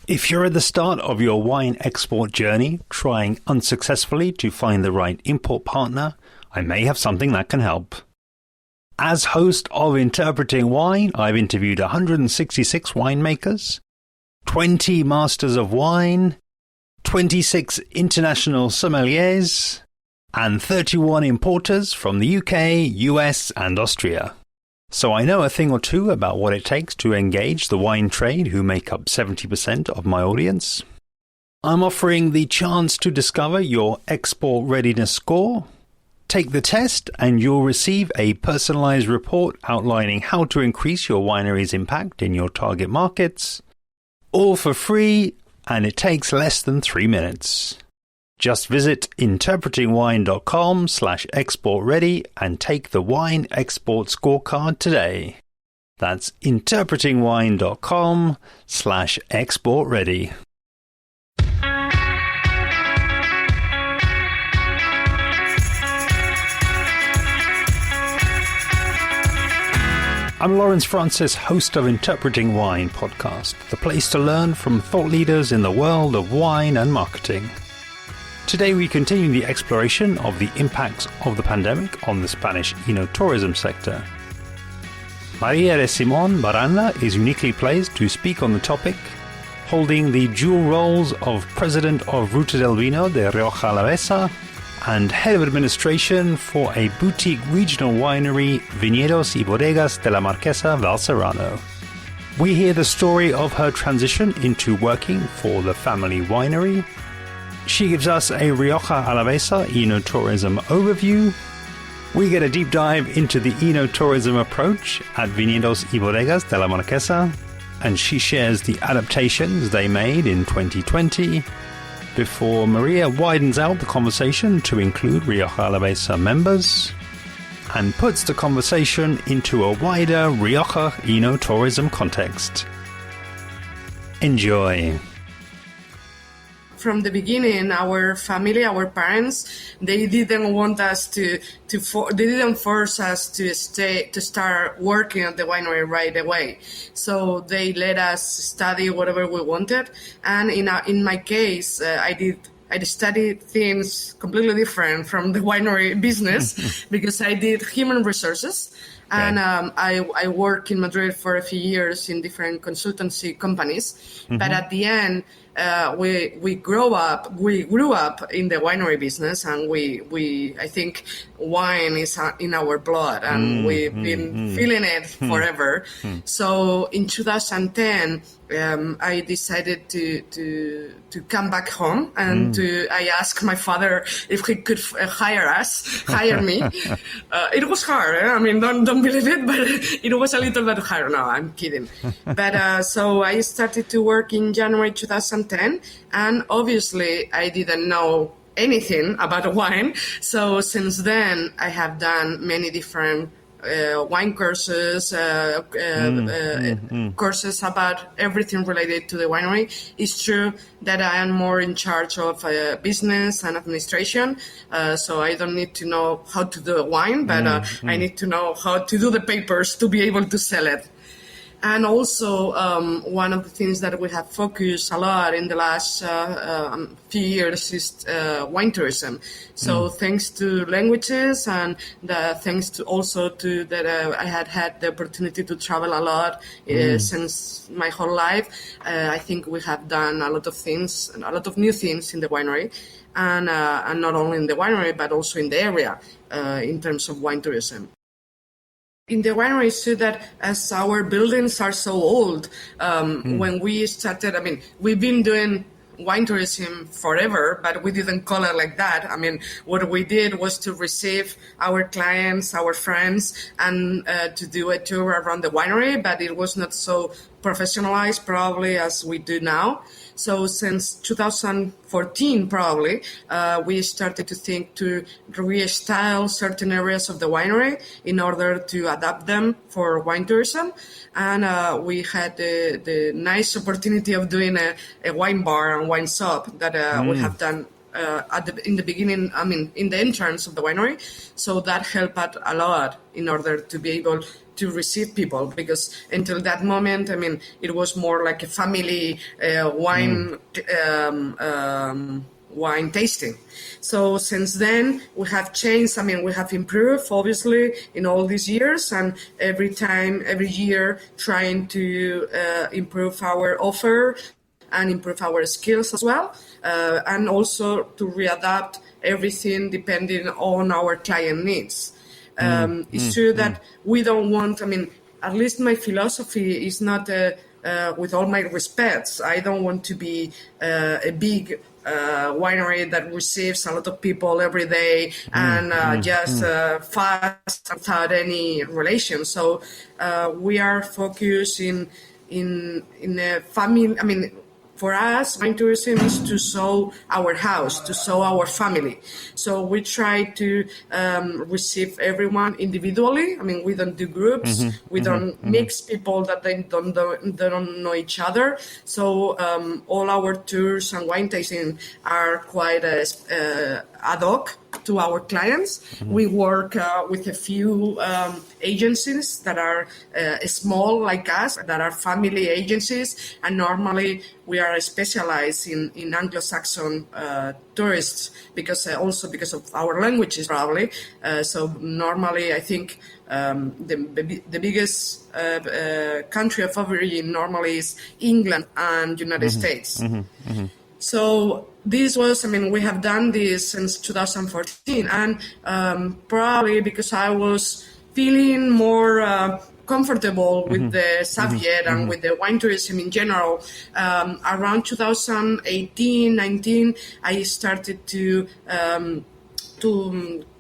If you're at the start of your wine export journey, trying unsuccessfully to find the right import partner, I may have something that can help. As host of Interpreting Wine, I've interviewed 166 winemakers, 20 masters of wine, 26 international sommeliers, and 31 importers from the UK, US, and Austria. So I know a thing or two about what it takes to engage the wine trade, who make up 70% of my audience. I'm offering the chance to discover your export readiness score. Take the test and you'll receive a personalized report outlining how to increase your winery's impact in your target markets. All for free, and it takes less than 3 minutes. Just visit interpretingwine.com/export-ready and take the wine export scorecard today. That's interpretingwine.com/export-ready. I'm Lawrence Francis, host of Interpreting Wine podcast, the place to learn from thought leaders in the world of wine and marketing. Today we continue the exploration of the impacts of the pandemic on the Spanish enotourism sector. Maria de Simón Baranda is uniquely placed to speak on the topic, holding the dual roles of President of Ruta del Vino de Rioja Alavesa and Head of Administration for a boutique regional winery, Viñedos y Bodegas de la Marquesa Valserrano. We hear the story of her transition into working for the family winery. She gives us a Rioja Alavesa enotourism overview. We get a deep dive into the enotourism approach at Viñedos y Bodegas de la Marquesa, and she shares the adaptations they made in 2020, before Maria widens out the conversation to include Rioja Alavesa members, and puts the conversation into a wider Rioja enotourism context. Enjoy. From the beginning, our family, our parents, they didn't want us they didn't force us to start working at the winery right away. So they let us study whatever we wanted. And in my case, I studied things completely different from the winery business because I did human resources. And I worked in Madrid for a few years in different consultancy companies. Mm-hmm. But at the end, we grew up in the winery business, and I think wine is in our blood, and we've been feeling it forever. So in 2010, I decided to come back home, and I asked my father if he could hire me. It was hard. I mean, don't believe it, but it was a little bit hard. No, I'm kidding. But so I started to work in January 2010, and obviously I didn't know anything about wine. So since then, I have done many different wine courses, courses about everything related to the winery. It's true that I am more in charge of business and administration, so I don't need to know how to do a wine, but I need to know how to do the papers to be able to sell it. And also, one of the things that we have focused a lot in the last few years is wine tourism. So thanks to languages and thanks to also to that I had the opportunity to travel a lot since my whole life. I think we have done a lot of things, a lot of new things in the winery, and not only in the winery but also in the area in terms of wine tourism. In the winery, it's true that as our buildings are so old, when we started, I mean, we've been doing wine tourism forever, but we didn't call it like that. I mean, what we did was to receive our clients, our friends, and to do a tour around the winery, but it was not so professionalized probably as we do now. So since 2014, probably, we started to think to restyle certain areas of the winery in order to adapt them for wine tourism. And we had the nice opportunity of doing a wine bar and wine shop that we have done in the beginning, in the entrance of the winery. So that helped a lot in order to be able to receive people, because until that moment, it was more like a family wine tasting. So since then, we have changed. We have improved, obviously, in all these years, and every year, trying to improve our offer and improve our skills as well, and also to readapt everything depending on our client needs. It's true that we don't want, at least my philosophy is not, with all my respects, I don't want to be a big winery that receives a lot of people every day and just fast without any relation. So we are focused in a family. For us, wine tourism is to show our house, to show our family. So we try to receive everyone individually. We don't do groups. We don't mix people that they don't know each other. So all our tours and wine tasting are quite ad hoc to our clients. We work with a few agencies that are small like us, that are family agencies, and normally we are specialized in Anglo-Saxon tourists, because of our languages probably. So normally I think the biggest country of origin normally is England and United States. So this was, we have done this since 2014, and probably because I was feeling more comfortable with the subject and with the wine tourism in general. Around 2018-19, I started to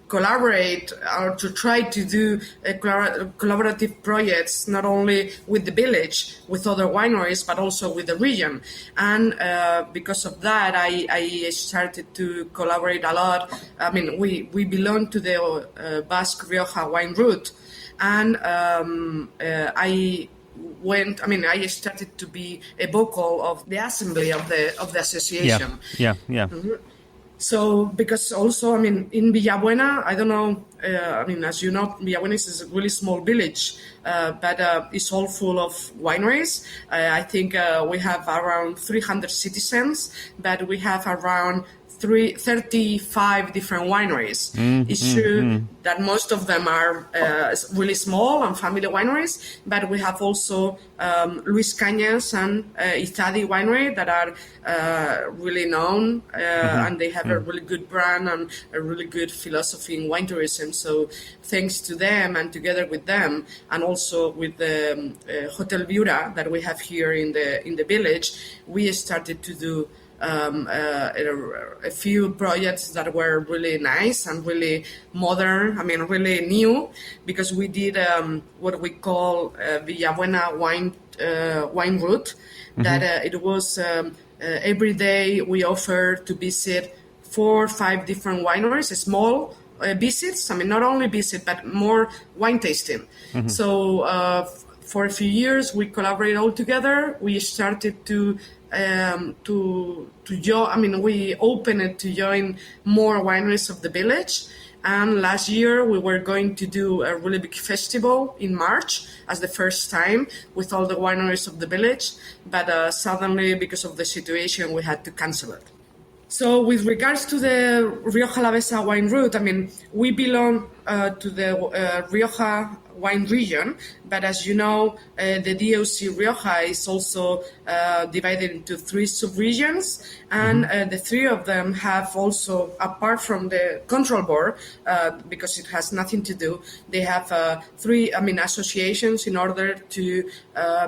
collaborate or to try to do collaborative projects, not only with the village, with other wineries, but also with the region. And because of that, I started to collaborate a lot. We belong to the Basque Rioja wine route. And I started to be a vocal of the assembly of the association. Yeah. So, because also, in Villabuena, I don't know, as you know, Villabuena is a really small village, but it's all full of wineries. I think we have around 300 citizens, but we have around 35 different wineries. It's true that most of them are really small and family wineries, but we have also Luis Cañas and Izadi winery that are really known, and they have a really good brand and a really good philosophy in wine tourism. So thanks to them, and together with them, and also with the Hotel Viura that we have here in the village, we started to do a few projects that were really nice and really modern, really new, because we did what we call Villabuena wine route, that it was every day we offer to visit 4 or 5 different wineries, small visits, not only visit, but more wine tasting. So for a few years, we collaborated all together. We started to join. We opened it to join more wineries of the village. And last year we were going to do a really big festival in March as the first time with all the wineries of the village. But suddenly, because of the situation, we had to cancel it. So with regards to the Rioja Alavesa wine route, we belong to the Rioja wine region, but as you know, the DOC Rioja is also divided into 3 sub-regions, and the 3 of them have also, apart from the control board, because it has nothing to do, they have 3 associations in order to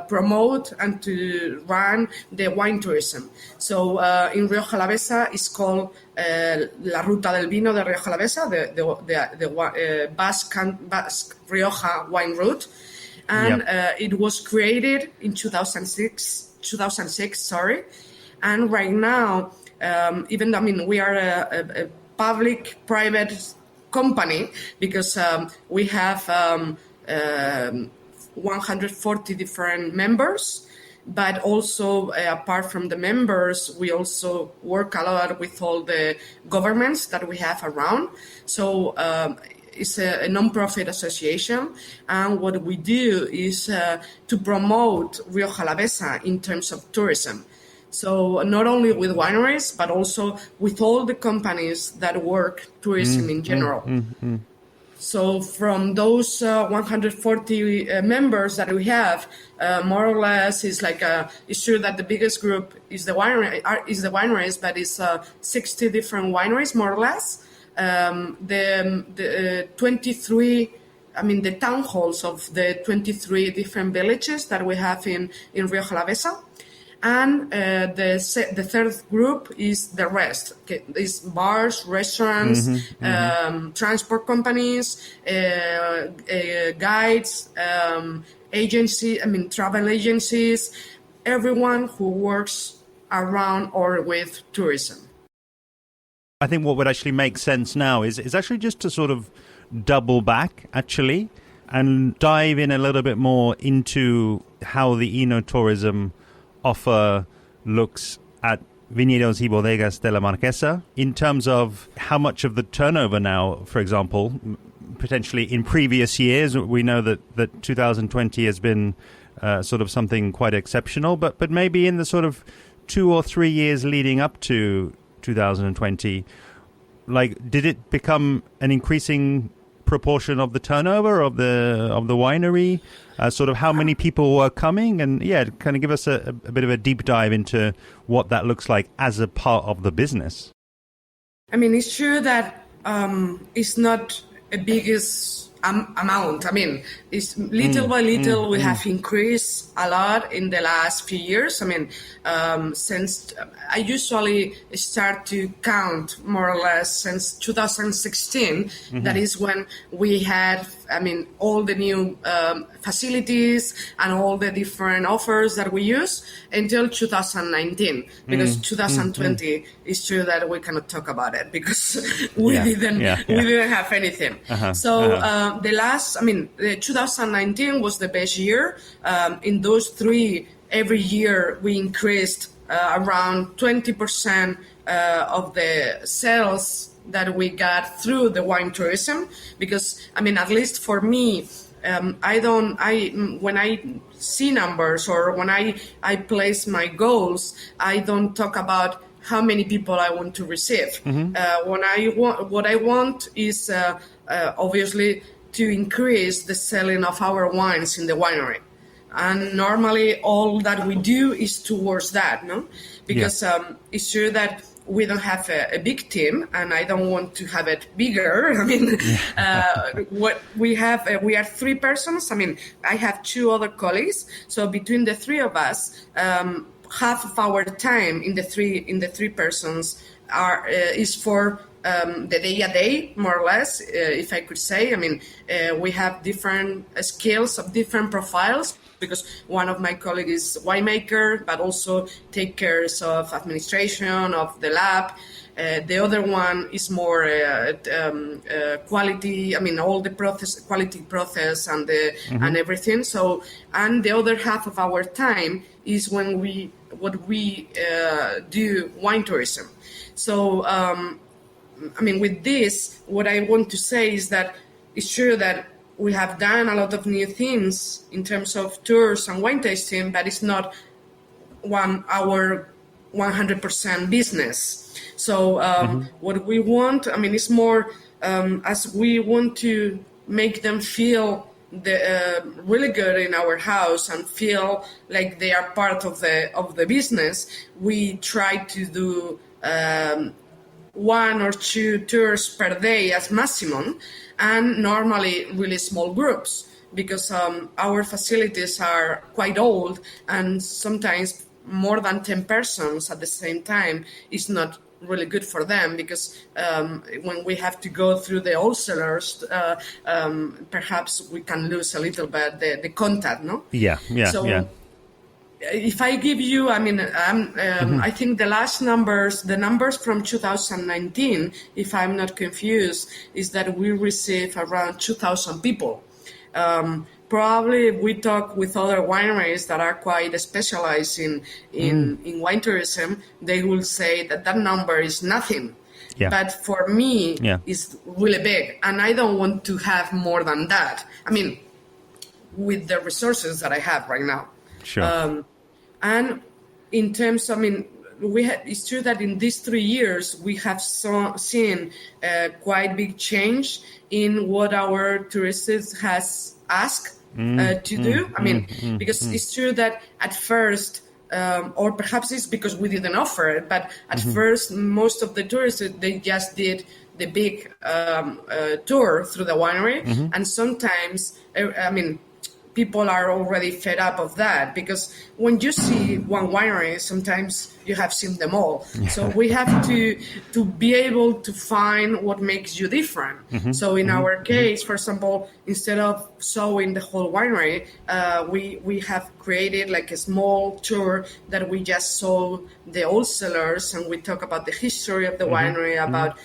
promote and to run the wine tourism. So in Rioja Alavesa, it's called La Ruta del Vino de Rioja Alavesa, the Basque Rioja wine route, and it was created in 2006. And right now, even though we are a public-private company, because we have 140 different members. but also apart from the members, we also work a lot with all the governments that we have around. So it's a non-profit association, and what we do is to promote Rioja Alavesa in terms of tourism. So not only with wineries, but also with all the companies that work tourism in general. So from those 140 members that we have, more or less, it's true that the biggest group is the wineries, but it's 60 different wineries, more or less. The 23, the town halls of the 23 different villages that we have in Rioja Alavesa. And the third group is the rest. It's bars, restaurants, transport companies, guides, travel agencies, everyone who works around or with tourism. I think what would actually make sense now is actually just to sort of double back, actually, and dive in a little bit more into how the Enotourism offer looks at Viñedos y Bodegas de la Marquesa in terms of how much of the turnover now, for example, potentially in previous years. We know that 2020 has been sort of something quite exceptional, but maybe in the sort of 2 or 3 years leading up to 2020, did it become an increasing proportion of the turnover of the winery? Sort of how many people were coming, and kind of give us a bit of a deep dive into what that looks like as a part of the business. It's true that it's not a biggest amount. It's little by little we have increased a lot in the last few years. Since I usually start to count more or less since 2016. That is when we had all the new facilities and all the different offers that we use until 2019, because 2020 is true that we cannot talk about it because we didn't have anything. The last, 2019 was the best year. In those three, every year we increased around 20% of the sales that we got through the wine tourism, because at least for me, when I see numbers or when I place my goals, I don't talk about how many people I want to receive. What I want is obviously to increase the selling of our wines in the winery. And normally all that we do is towards that, no? Because it's true that we don't have a big team, and I don't want to have it bigger. What we have, we are 3 persons. I have 2 other colleagues. So between the 3 of us, half of our time in the three persons is for the day, more or less, if I could say. We have different skills of different profiles, because one of my colleagues is winemaker, but also take care of administration of the lab. The other one is more quality. All the quality process and and everything. So, and the other half of our time is when we do wine tourism. So, with this, what I want to say is that it's true that we have done a lot of new things in terms of tours and wine tasting, but it's not our 100% business. So what we want, it's more as we want to make them feel really good in our house and feel like they are part of the business. We try to do 1 or 2 tours per day as maximum, and normally really small groups, because our facilities are quite old, and sometimes more than 10 persons at the same time is not really good for them, because when we have to go through the wholesalers, perhaps we can lose a little bit the contact, no? If I give you, I think the numbers from 2019, if I'm not confused, is that we receive around 2,000 people. probably if we talk with other wineries that are quite specialized in wine tourism, they will say that number is nothing. Yeah. But for me, it's really big, and I don't want to have more than that. I mean, with the resources that I have right now. Sure. And in terms, I mean, it's true that in these 3 years, we have seen a quite big change in what our tourists has asked to do. I mean, because it's true that at first, or perhaps it's because we didn't offer it, but at first, most of the tourists, they just did the big tour through the winery. And sometimes, I mean, people are already fed up of that, because when you see one winery, sometimes you have seen them all. So we have to be able to find what makes you different. So in our case, for example, instead of showing the whole winery, we have created like a small tour that we just show the old cellars, and we talk about the history of the winery, about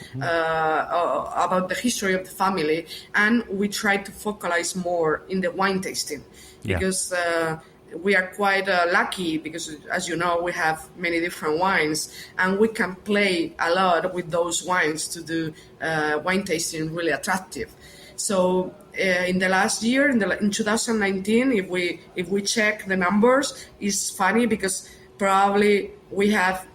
the history of the family, and we try to focalize more in the wine tasting, because we are quite lucky, because as you know, we have many different wines, and we can play a lot with those wines to do wine tasting really attractive. So in the last year, in 2019, if we check the numbers, it's funny because probably we have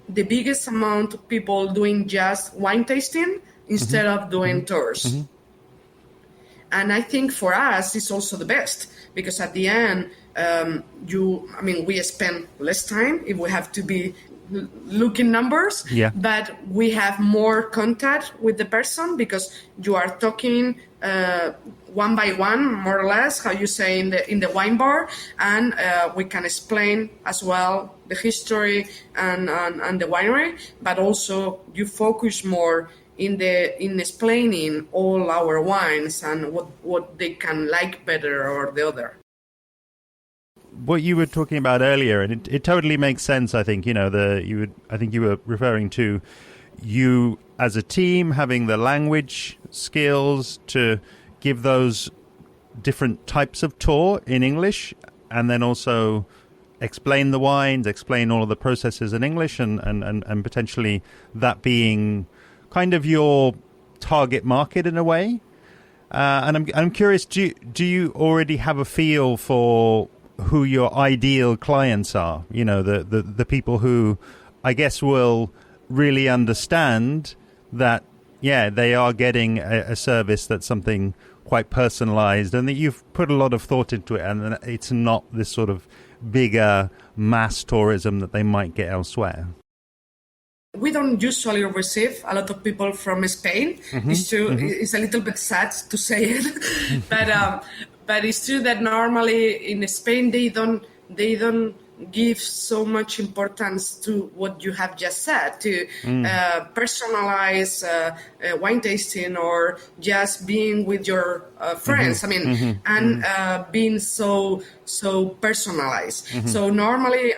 the biggest amount of people doing just wine tasting instead of doing tours. And I think for us, it's also the best, because at the end, we spend less time if we have to be looking numbers, but we have more contact with the person, because you are talking one by one, more or less, how you say in the wine bar, and we can explain as well the history and the winery, but also you focus more in explaining all our wines and what they can like better or the other. What you were talking about earlier, and it totally makes sense. I think I think you were referring to you as a team having the language skills to give those different types of tour in English, and then also explain the wines, explain all of the processes in English, and potentially that being kind of your target market in a way. And I'm curious, do you already have a feel for who your ideal clients are? You know, the people who I guess will really understand that, they are getting a service that's something quite personalized, and that you've put a lot of thought into it, and it's not this sort of bigger mass tourism that they might get elsewhere. We don't usually receive a lot of people from Spain. It's true. It's a little bit sad to say it, but it's true that normally in Spain they don't give so much importance to what you have just said, to personalize wine tasting or just being with your friends. Being so personalized. So normally,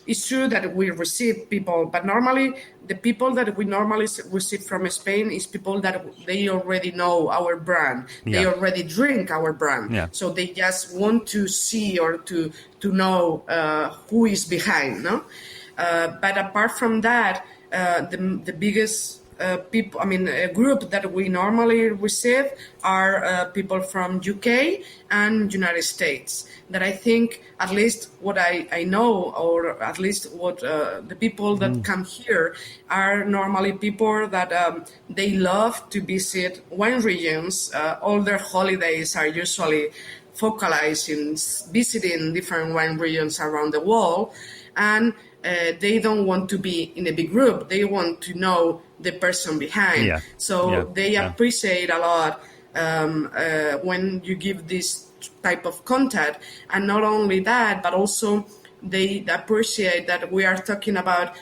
it's true that we receive people, but normally the people that we normally receive from Spain is people that they already know our brand. They already drink our brand. So they just want to see or to know who is behind. No? But apart from that, the biggest people, a group that we normally receive are people from UK and United States. That I think, at least what I know, or at least what the people that come here are normally people that they love to visit wine regions. All their holidays are usually focalized in visiting different wine regions around the world, and they don't want to be in a big group. They want to know the person behind. They appreciate a lot when you give this type of contact. And not only that, but also they appreciate that we are talking about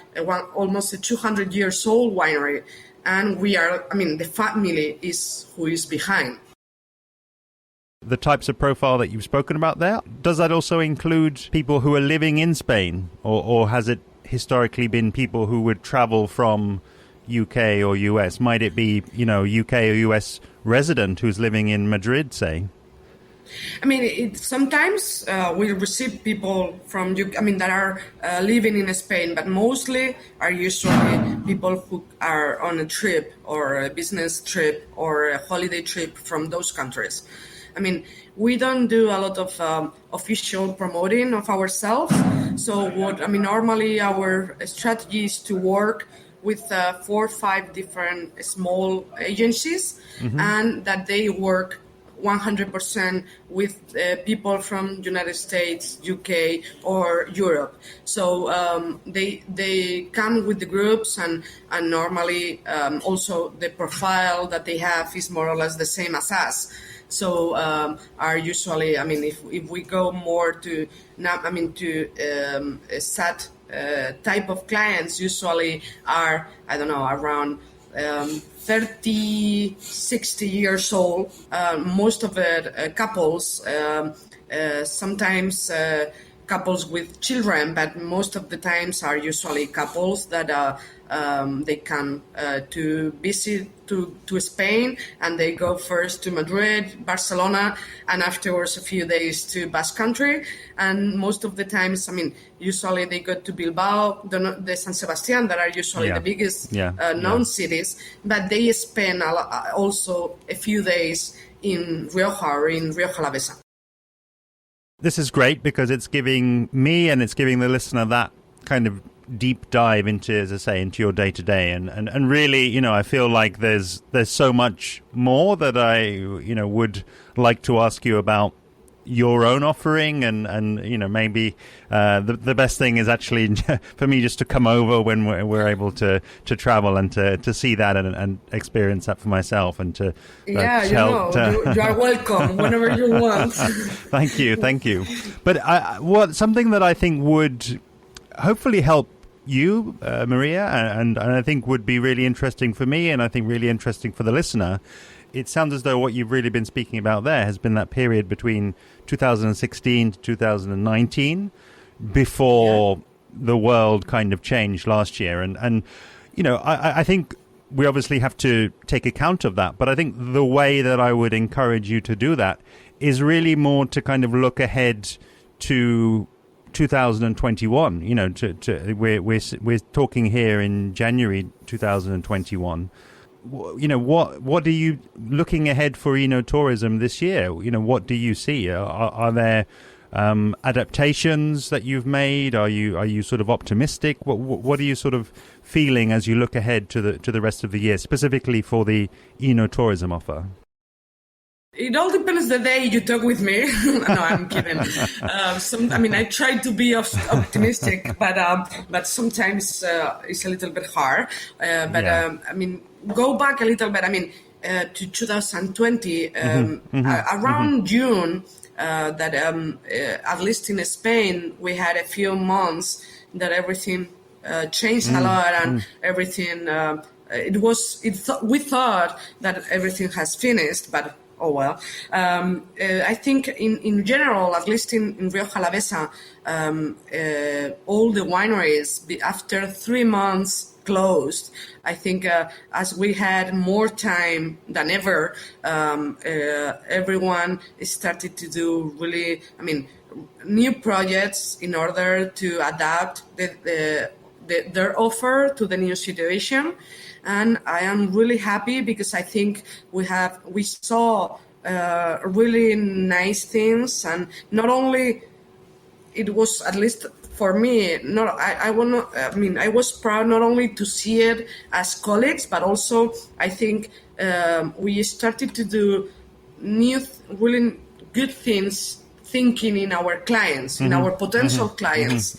almost a 200 years old winery. And we are, the family is who is behind. The types of profile that you've spoken about there, does that also include people who are living in Spain? Or has it historically been people who would travel from UK or US? Might it be, UK or US resident who's living in Madrid, say? I mean, sometimes we receive people from that are living in Spain, but mostly are usually people who are on a trip or a business trip or a holiday trip from those countries. I mean, we don't do a lot of official promoting of ourselves. So normally our strategy is to work with 4 or 5 different small agencies, and that they work 100% with people from United States, UK, or Europe. So they come with the groups, and normally also the profile that they have is more or less the same as us. So are usually, if we go more to a set type of clients, usually are, I don't know, around 30, 60 years old. Most of it couples, sometimes couples with children, but most of the times are usually couples that they come to visit to Spain, and they go first to Madrid, Barcelona, and afterwards a few days to Basque Country. And most of the times, usually they go to Bilbao, the San Sebastian, that are usually the biggest known cities, but they spend also a few days in Rioja or in Rioja Alavesa. This is great because it's giving me and it's giving the listener that kind of deep dive into, as I say, into your day to day, and really, I feel like there's so much more that I would like to ask you about your own offering, and maybe the best thing is actually for me just to come over when we're able to travel and to see that and experience that for myself, and to you are welcome whenever you want. Thank you. But something that I think would hopefully help you, Maria, and I think would be really interesting for me, and I think really interesting for the listener. It sounds as though what you've really been speaking about there has been that period between 2016 to 2019, before the world kind of changed last year. And I think we obviously have to take account of that. But I think the way that I would encourage you to do that is really more to kind of look ahead to 2021. We're talking here in January 2021. What are you looking ahead for Enotourism this year? What do you see? Are there adaptations that you've made? Are you sort of optimistic? What are you sort of feeling as you look ahead to the rest of the year, specifically for the Enotourism offer? It all depends the day you talk with me. No, I'm kidding. I try to be optimistic, but sometimes it's a little bit hard. Go back a little bit. To 2020, around June, that at least in Spain, we had a few months that everything changed a lot, and everything. We thought that everything has finished, but oh well. I think in general, at least in Rioja Alavesa, all the wineries, after 3 months closed, I think as we had more time than ever, everyone started to do really, new projects in order to adapt their offer to the new situation. And I am really happy because I think we saw really nice things, and not only it was, at least for me, I was proud not only to see it as colleagues, but also I think we started to do new, really good things, thinking in our clients, in our potential clients.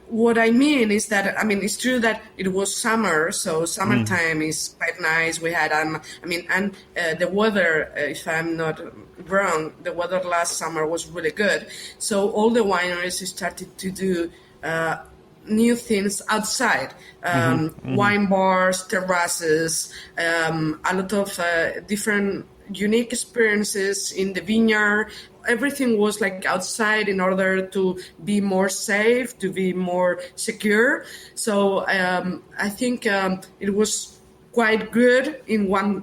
What I mean is that, it's true that it was summer, so summertime is quite nice. We had, the weather, if I'm not wrong, the weather last summer was really good. So all the wineries started to do new things outside, wine bars, terraces, a lot of different unique experiences in the vineyard. Everything was like outside in order to be more safe, to be more secure. So I think it was quite good in one,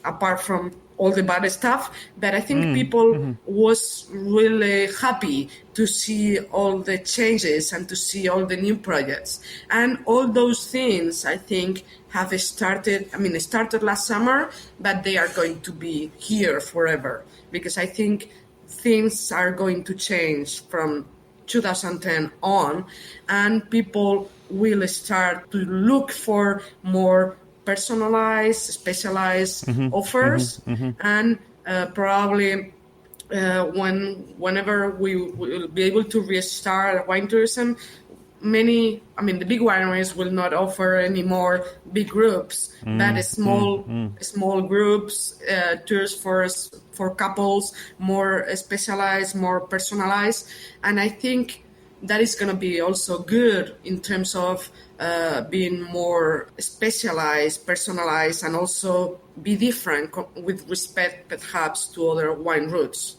apart from all the bad stuff, but I think people was really happy to see all the changes and to see all the new projects. And all those things, I think, have started, it started last summer, but they are going to be here forever, because I think things are going to change from 2010 on, and people will start to look for more personalized, specialized offers, and probably whenever we will be able to restart wine tourism, the big wineries will not offer any more big groups, but small groups, tours for couples, more specialized, more personalized, and I think that is going to be also good in terms of being more specialized, personalized, and also be different with respect perhaps to other wine routes.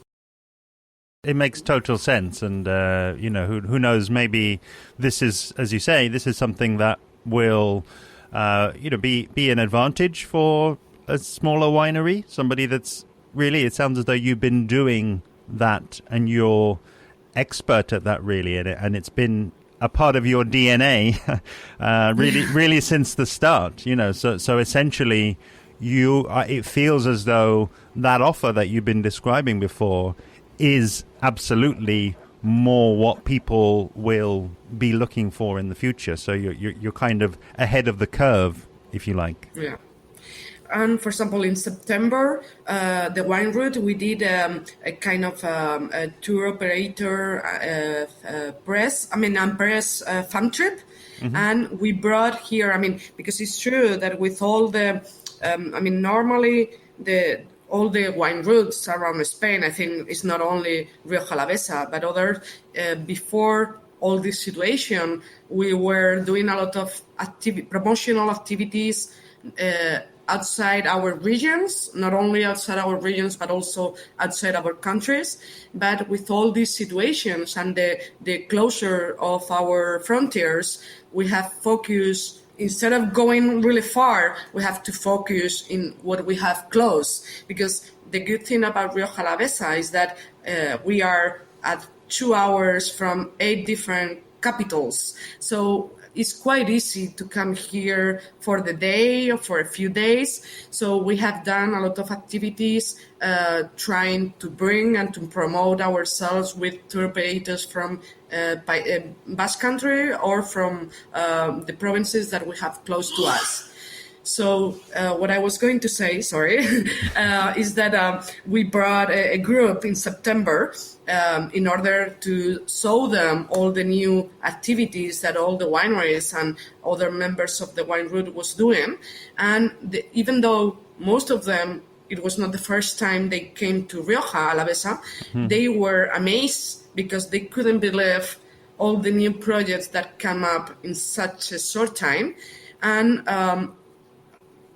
It makes total sense, and who knows? Maybe this is, as you say, this is something that will, be an advantage for a smaller winery. Somebody that's really, it sounds as though you've been doing that, and you're expert at that, really, and it's been a part of your DNA, really since the start. So essentially, it feels as though that offer that you've been describing before is absolutely more what people will be looking for in the future. So you're kind of ahead of the curve, if you like. Yeah. And for example, in September, the wine route, we did a kind of a tour operator press fun trip. And we brought here, because it's true that with all the, normally all the wine routes around Spain, I think it's not only Rioja Alavesa, but other, before all this situation, we were doing a lot of promotional activities outside our regions, not only outside our regions, but also outside our countries. But with all these situations and the closure of our frontiers, we have focused. Instead of going really far, we have to focus in what we have close. Because the good thing about Rioja Alavesa is that we are at 2 hours from 8 different capitals. So it's quite easy to come here for the day or for a few days. So we have done a lot of activities trying to bring and to promote ourselves with tour operators from Basque Country or from the provinces that we have close to us. So what I was going to say, is that we brought a group in September in order to show them all the new activities that all the wineries and other members of the wine route was doing. And even though most of them, it was not the first time they came to Rioja Alavesa, they were amazed because they couldn't believe all the new projects that come up in such a short time. And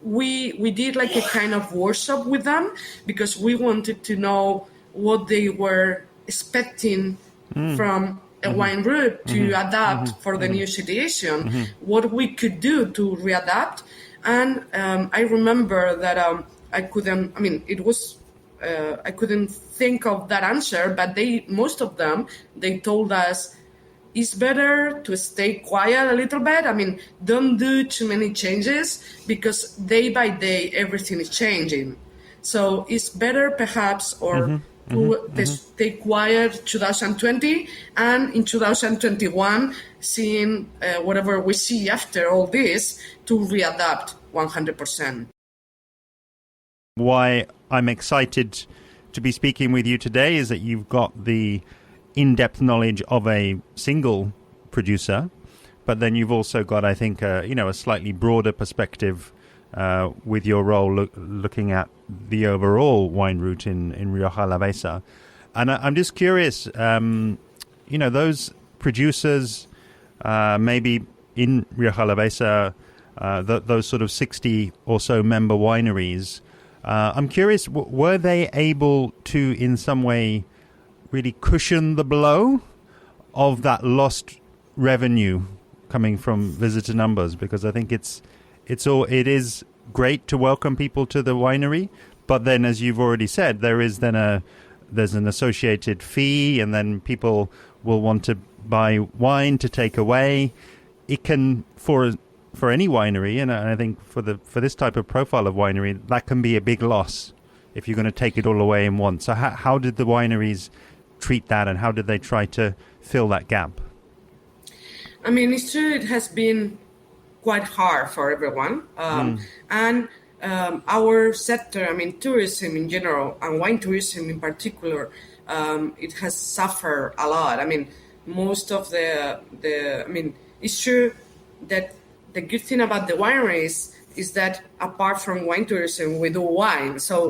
we did like a kind of workshop with them because we wanted to know what they were expecting from a wine route to adapt for the new situation, what we could do to readapt. And I remember that I couldn't think of that answer, but most of them told us, it's better to stay quiet a little bit. Don't do too many changes because day by day everything is changing. So it's better perhaps to stay quiet 2020 and in 2021 seeing whatever we see after all this to readapt 100%. Why I'm excited to be speaking with you today is that you've got the in-depth knowledge of a single producer, but then you've also got, I think, a slightly broader perspective with your role looking at the overall wine route in Rioja Alavesa. And I'm just curious, those producers, maybe in Rioja Alavesa, those sort of 60 or so member wineries, I'm curious, were they able to, in some way, really cushion the blow of that lost revenue coming from visitor numbers? Because I think it is great to welcome people to the winery, But then, as you've already said, there's an associated fee, and then people will want to buy wine to take away. It can, for any winery, and I think for this type of profile of winery, that can be a big loss if you're going to take it all away in one. So how did the wineries treat that, and how did they try to fill that gap? I mean, it's true, it has been quite hard for everyone. And our sector, I mean, tourism in general, and wine tourism in particular, it has suffered a lot. I mean, most of it's true that the good thing about the wineries is that apart from wine tourism, we do wine. So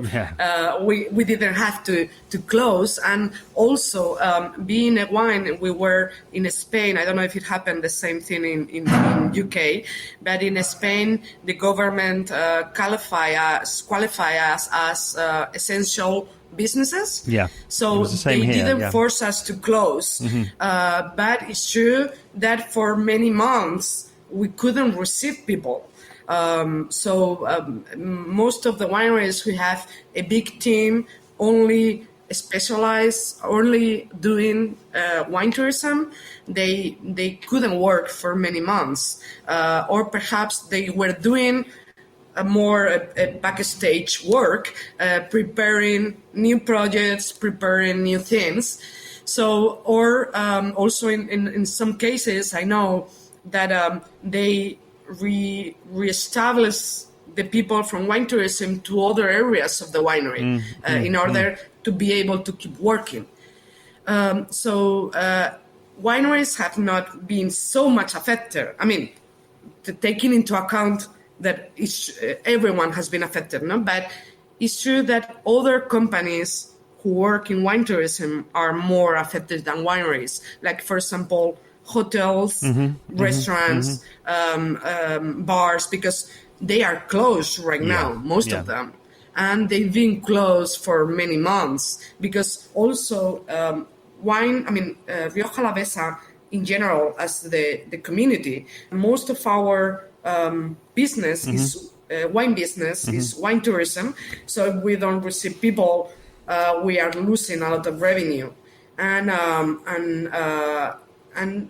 we didn't have to close. And also, being a wine, we were in Spain. I don't know if it happened the same thing in UK, but in Spain, the government qualify us as essential businesses. Yeah. So they didn't force us to close. But it's true that for many months, we couldn't receive people. Most of the wineries who have a big team only doing wine tourism, they couldn't work for many months, or perhaps they were doing more backstage work, preparing new projects, preparing new things. So, or also in some cases, I know that they reestablish the people from wine tourism to other areas of the winery in order to be able to keep working. Wineries have not been so much affected. I mean, taking into account that everyone has been affected, no? But it's true that other companies who work in wine tourism are more affected than wineries. Like, for example, hotels, restaurants, bars, because they are closed right now, most of them. And they've been closed for many months because also Rioja Alavesa in general, as the community, most of our business is wine business, is wine tourism. So if we don't receive people, we are losing a lot of revenue. And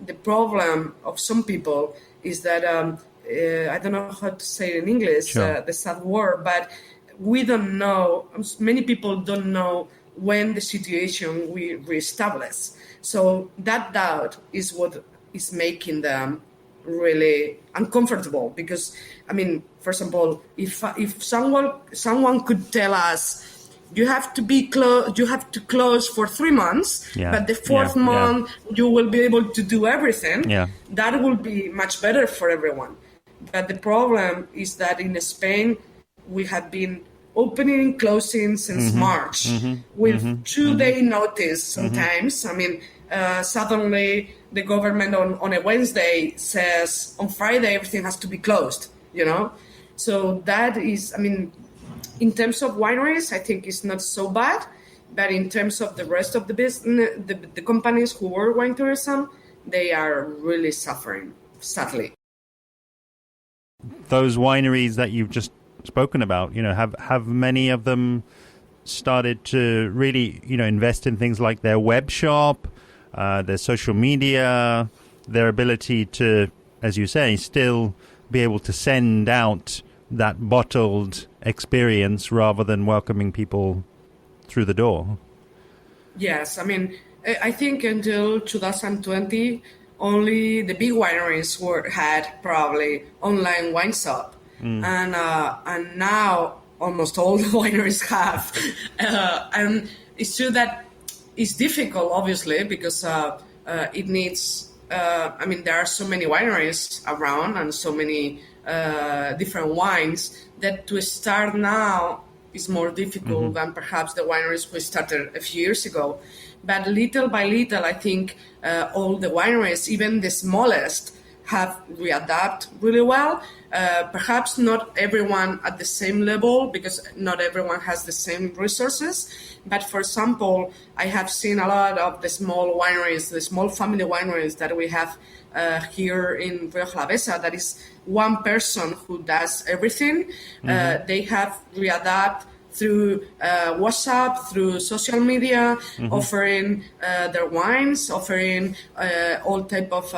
the problem of some people is that, I don't know how to say it in English, the sad word, but we don't know, many people don't know when the situation will reestablish. So that doubt is what is making them really uncomfortable. Because, I mean, for example, if someone could tell us, you have to close for 3 months, but the fourth month you will be able to do everything. That will be much better for everyone. But the problem is that in Spain, we have been opening and closing since March with 2-day notice sometimes. I mean, suddenly the government on a Wednesday says on Friday everything has to be closed, you know? So that is, I mean, in terms of wineries, I think it's not so bad, but in terms of the rest of the business, the companies who work wine tourism, they are really suffering, sadly. Those wineries that you've just spoken about, you know, have many of them started to really, you know, invest in things like their web shop, their social media, their ability to, as you say, still be able to send out that bottled experience rather than welcoming people through the door? Yes, I mean, I think until 2020, only the big wineries had probably online wine shop, and now almost all the wineries have. And it's true that it's difficult, obviously, because it needs. I mean, there are so many wineries around and so many different wines that to start now is more difficult than perhaps the wineries we started a few years ago. But little by little, I think all the wineries, even the smallest, have readapt really well. Perhaps not everyone at the same level, because not everyone has the same resources. But for example, I have seen a lot of the small wineries, the small family wineries that we have here in Rioja Alavesa, that is one person who does everything. They have readapt through WhatsApp, through social media, offering their wines, offering all type of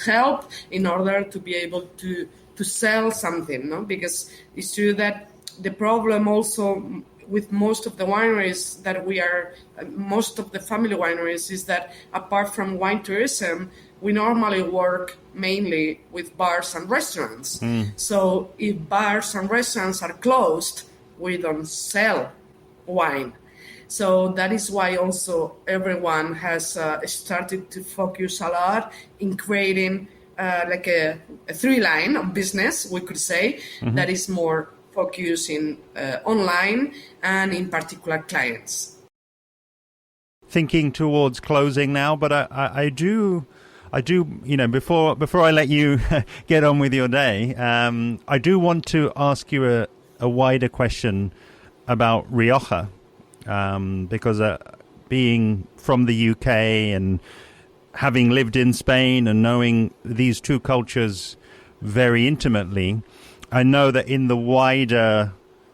help in order to be able to sell something, no? Because it's true that the problem also with most of the wineries that most of the family wineries is that apart from wine tourism, we normally work mainly with bars and restaurants. So if bars and restaurants are closed, we don't sell wine. So that is why also everyone has started to focus a lot in creating like a three line of business, we could say, that is more focused in online and in particular clients. Thinking towards closing now, but I do, before I let you get on with your day, I do want to ask you a wider question about Rioja, because being from the UK and having lived in Spain and knowing these two cultures very intimately, I know that in the wider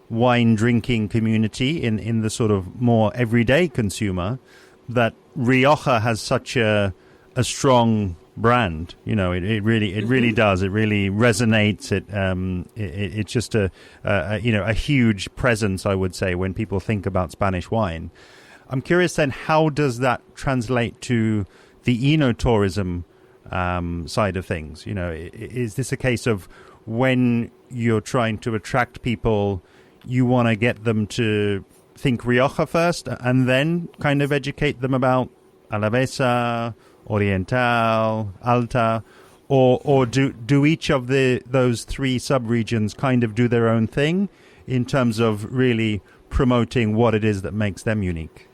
wine drinking community, in the sort of more everyday consumer, that Rioja has such a strong brand. It really does. It really resonates. It's just a huge presence, I would say, when people think about Spanish wine. I'm curious then, how does that translate to the Enotourism side of things? Is this a case of when you're trying to attract people, you want to get them to think Rioja first and then kind of educate them about Alavesa, Oriental, Alta, or do each of those three sub-regions kind of do their own thing in terms of really promoting what it is that makes them unique?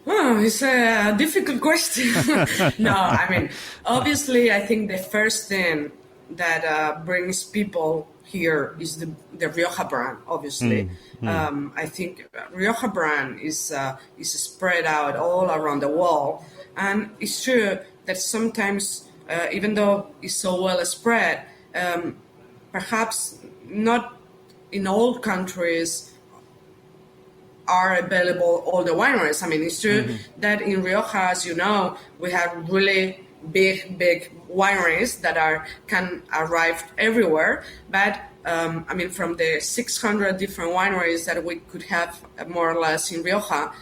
Oh, it's a difficult question. No, I mean, obviously, I think the first thing that brings people here is the Rioja brand, obviously. I think Rioja brand is spread out all around the world. And it's true that sometimes, even though it's so well spread, perhaps not in all countries are available all the wineries. I mean, it's true that in Rioja, as you know, we have really big wineries that can arrive everywhere. But I mean, from the 600 different wineries that we could have more or less in Rioja,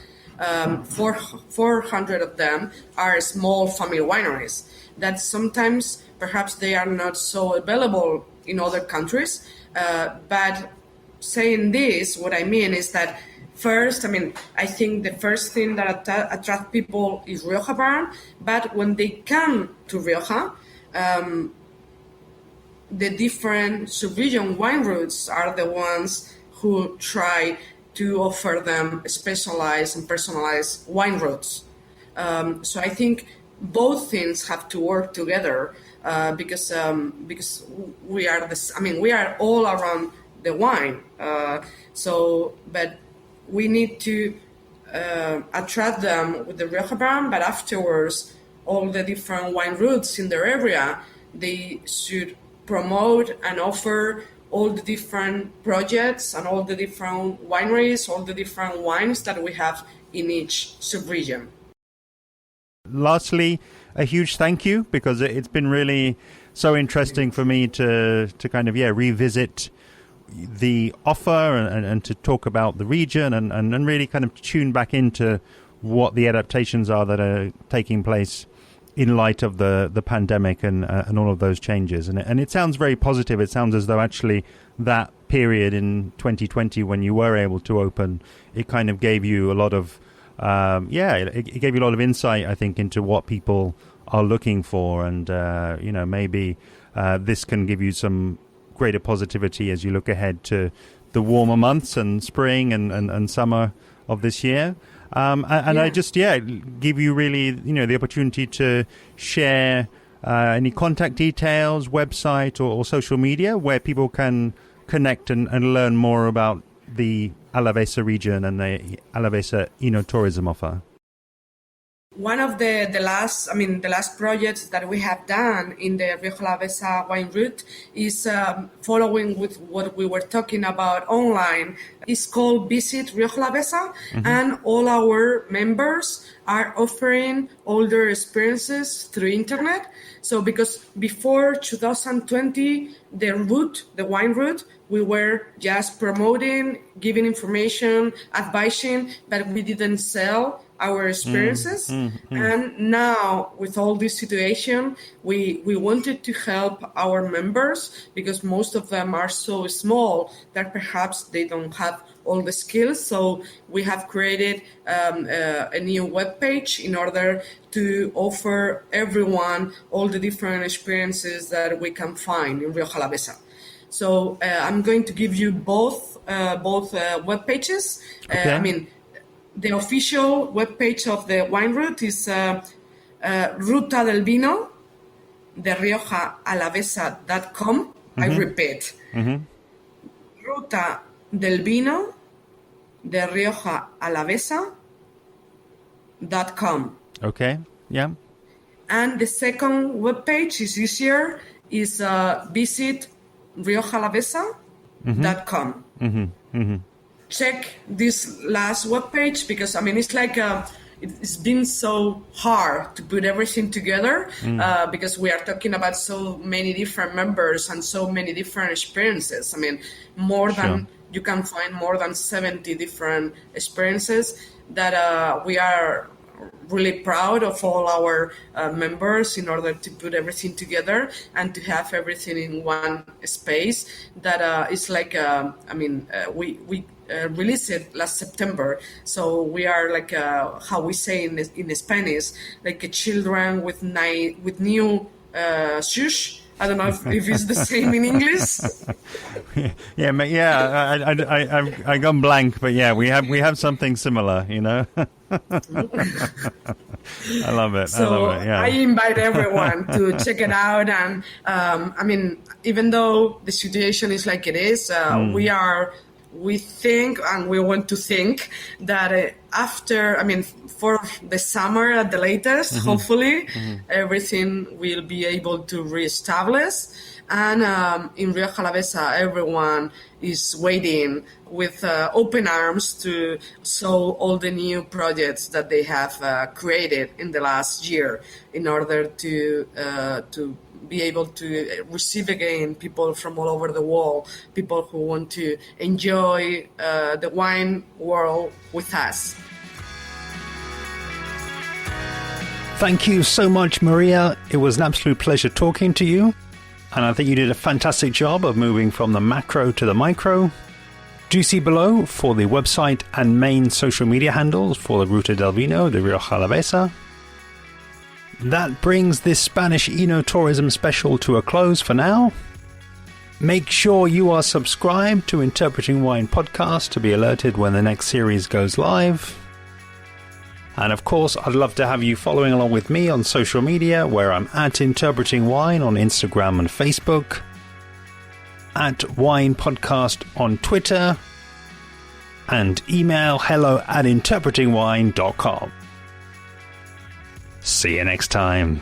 400 of them are small family wineries that sometimes perhaps they are not so available in other countries. But saying this, what I mean is that first, I mean, I think the first thing that attracts people is Rioja brand, but when they come to Rioja, the different sub-region wine routes are the ones who try to offer them specialized and personalized wine routes. So I think both things have to work together because we are we are all around the wine. But we need to attract them with the Rioja brand, but afterwards, all the different wine routes in their area, they should promote and offer all the different projects and all the different wineries, all the different wines that we have in each sub-region. Lastly, a huge thank you, because it's been really so interesting for me to kind of revisit the offer and to talk about the region and really kind of tune back into what the adaptations are that are taking place in light of the pandemic and all of those changes. And it sounds very positive. It sounds as though actually that period in 2020 when you were able to open, it kind of gave you a lot of it gave you a lot of insight, I think, into what people are looking for. And maybe this can give you some greater positivity as you look ahead to the warmer months and spring and summer of this year. I just give you really the opportunity to share any contact details, website or social media where people can connect and learn more about the Alavesa region and the Alavesa Enotourism offer. One of the last projects that we have done in the Rioja Alavesa wine route is following with what we were talking about online. It's called Visit Rioja Alavesa, and all our members are offering all their experiences through internet. So because before 2020, the wine route, we were just promoting, giving information, advising, but we didn't sell our experiences. And now with all this situation, we wanted to help our members because most of them are so small that perhaps they don't have all the skills. So we have created a new webpage in order to offer everyone all the different experiences that we can find in Rioja Alavesa. So I'm going to give you both web pages. Okay. The official webpage of the wine route is Ruta del Vino, de Rioja Alavesa.com. I repeat, Ruta del Vino, de Rioja Alavesa.com. Okay, yeah. And the second webpage is easier, is visit riojaAlavesa.com. Check this last webpage because it's like it's been so hard to put everything together because we are talking about so many different members and so many different experiences. You can find more than 70 different experiences that we are really proud of all our members in order to put everything together and to have everything in one space that is like, we released it last September. So we are like, how we say in Spanish, like a children with new shoes. I don't know if it's the same in English. I gone blank, but yeah, we have something similar, you know. I love it. So I invite everyone to check it out. And even though the situation is like it is, we think and we want to think that for the summer at the latest, hopefully, everything will be able to reestablish. And in Rioja Alavesa, everyone is waiting with open arms to show all the new projects that they have created in the last year in order to be able to receive again people from all over the world, people who want to enjoy the wine world with us. Thank you so much, Maria. It was an absolute pleasure talking to you. And I think you did a fantastic job of moving from the macro to the micro. Do see below for the website and main social media handles for the Ruta del Vino, the Rioja Alavesa. That brings this Spanish Enotourism special to a close for now. Make sure you are subscribed to Interpreting Wine Podcast to be alerted when the next series goes live. And of course, I'd love to have you following along with me on social media, where I'm at Interpreting Wine on Instagram and Facebook, at Wine Podcast on Twitter, and email hello@interpretingwine.com. See you next time.